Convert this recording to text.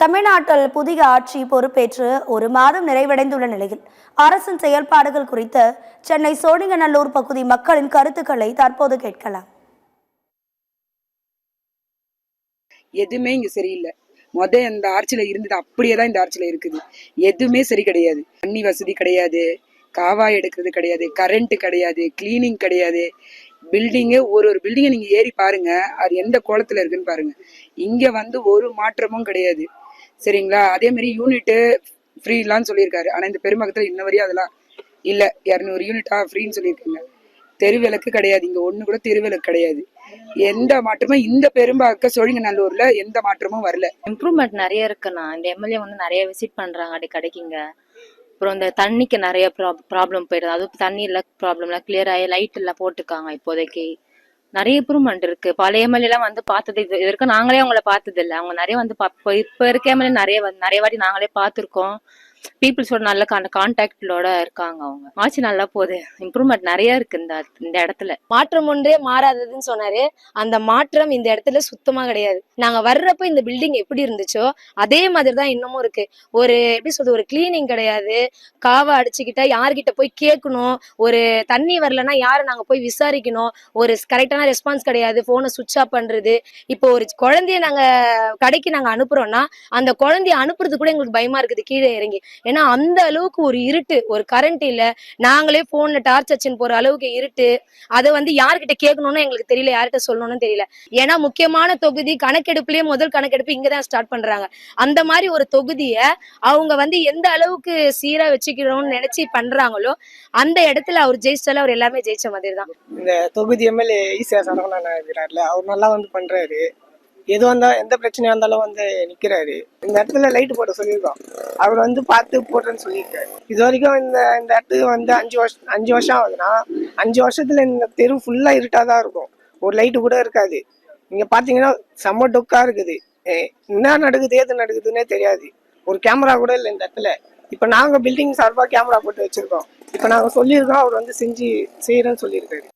தமிழ்நாட்டில் புதிய ஆட்சி பொறுப்பேற்று ஒரு மாதம் நிறைவடைந்துள்ள நிலையில் அரசின் செயல்பாடுகள் குறித்து சென்னை சோழிங்கநல்லூர் பகுதி மக்களின் கருத்துக்களை தற்போது கேட்கலாம். எதுவுமே இங்க சரியில்லை. இந்த ஆட்சியில இருந்தது அப்படியேதான் இந்த ஆட்சியில இருக்குது. எதுவுமே சரி கிடையாது. தண்ணி வசதி கிடையாது, காவாய் எடுக்கிறது கிடையாது, கரண்ட் கிடையாது, கிளீனிங் கிடையாது. பில்டிங்கு ஒரு பில்டிங்கை நீங்க ஏறி பாருங்க, அது எந்த கோலத்துல இருக்குன்னு பாருங்க. இங்க ஒரு மாற்றமும் கிடையாது. சரிங்களா? அதே மாதிரி யூனிட்டு ஃப்ரீலான்னு சொல்லியிருக்காரு. ஆனா இந்த பெருமகத்துல இன்ன வரையும் அதெல்லாம் இல்ல. 200 யூனிட்டா ஃப்ரீன்னு சொல்லியிருக்காங்க. தெருவிளக்கு கிடையாது. இங்க ஒண்ணு கூட தெருவிளக்கு கிடையாது. எந்த மாற்றமும் இந்த பெரும்பாக்க சோழிங்கநல்லூர்ல எந்த மாற்றமும் வரல. இம்ப்ரூவ்மெண்ட் நிறைய இருக்குண்ணா. இந்த எம்எல்ஏ நிறைய விசிட் பண்றாங்க அடிக்கடிக்குங்க. அப்புறம் இந்த தண்ணிக்கு நிறைய ப்ராப்ளம் போயிடுது. அதுவும் தண்ணி இல்ல ப்ராப்ளம்லாம் கிளியர் ஆகி லைட் எல்லாம் போட்டிருக்காங்க. இப்போதைக்கு நிறைய இம்ப்ரூவ்மெண்ட் இருக்கு. பழைய எம்எல்ஏ எல்லாம் பார்த்தது இது வரைக்கும் நாங்களே அவங்கள பார்த்தது இல்லை. அவங்க நிறைய இப்ப இருக்க எம்எல்ஏ நிறைய வாட்டி நாங்களே பார்த்திருக்கோம். பீப்புள்ஸோட நல்ல கான்டாக்டோட இருக்காங்க. அவங்க ஆட்சி நல்லா போகுது. இம்ப்ரூவ்மெண்ட் நிறைய இருக்கு இந்த இடத்துல. மாற்றம் ஒன்றே மாறாததுன்னு சொன்னாரு. அந்த மாற்றம் இந்த இடத்துல சுத்தமா கிடையாது. நாங்க வர்றப்ப இந்த பில்டிங் எப்படி இருந்துச்சோ அதே மாதிரிதான் இன்னமும் இருக்கு. எப்படி சொல்றது, ஒரு கிளீனிங் கிடையாது. காவை அடிச்சுக்கிட்டா யார்கிட்ட போய் கேட்கணும், ஒரு தண்ணி வரலன்னா யாரை நாங்க போய் விசாரிக்கணும், ஒரு கரெக்டான ரெஸ்பான்ஸ் கிடையாது. போனை சுவிட்ச் ஆஃப் பண்றது. இப்போ ஒரு குழந்தைய நாங்க கடைக்கு நாங்க அனுப்புறோம்னா அந்த குழந்தைய அனுப்புறது கூட எங்களுக்கு பயமா இருக்குது கீழே இறங்கி. ஏன்னா அந்த அளவுக்கு ஒரு இருட்டு, ஒரு கரண்ட் இல்ல. நாங்களே போன்ல டார்ச் அடிச்சுன்னு போற அளவுக்கு இருட்டு. அதை யார்கிட்ட கேட்கணும்னு எங்களுக்கு தெரியல, யார்கிட்ட சொல்லணும்னு தெரியல. ஏன்னா முக்கியமான தொகுதி கணக்கெடுப்புலயே முதல் கணக்கெடுப்பு இங்கதான் ஸ்டார்ட் பண்றாங்க. அந்த மாதிரி ஒரு தொகுதிய அவங்க எந்த அளவுக்கு சீரா வச்சுக்கணும்னு நினைச்சு பண்றாங்களோ அந்த இடத்துல அவர் ஜெயிச்சாலும் அவர் எல்லாமே ஜெயிச்ச மாதிரி தான். இந்த தொகுதி எம்எல்ஏ ஈசியா சரவணன் இருக்கிறாருல, அவர் நல்லா பண்றாரு. எது எந்த பிரச்சனையா இருந்தாலும் நிக்கிறாரு. இந்த இடத்துல லைட் போட சொல்லியிருக்கோம். அவர் பார்த்து போட்டேன்னு சொல்லியிருக்காரு. இது வரைக்கும் இந்த இடத்துக்கு 5 வருஷம் ஆகுதுன்னா 5 வருஷத்துல இந்த தெரு ஃபுல்லா இருட்டாதான் இருக்கும். ஒரு லைட்டு கூட இருக்காது. நீங்க பாத்தீங்கன்னா செம்ம டொக்கா இருக்குது. என்ன நடக்குது ஏது நடக்குதுன்னே தெரியாது. ஒரு கேமரா கூட இல்லை இந்த இடத்துல. இப்ப நாங்க பில்டிங் சார்பா கேமரா போட்டு வச்சிருக்கோம். இப்ப நாங்க சொல்லியிருக்கோம், அவர் செஞ்சு செய்யறேன்னு சொல்லியிருக்காரு.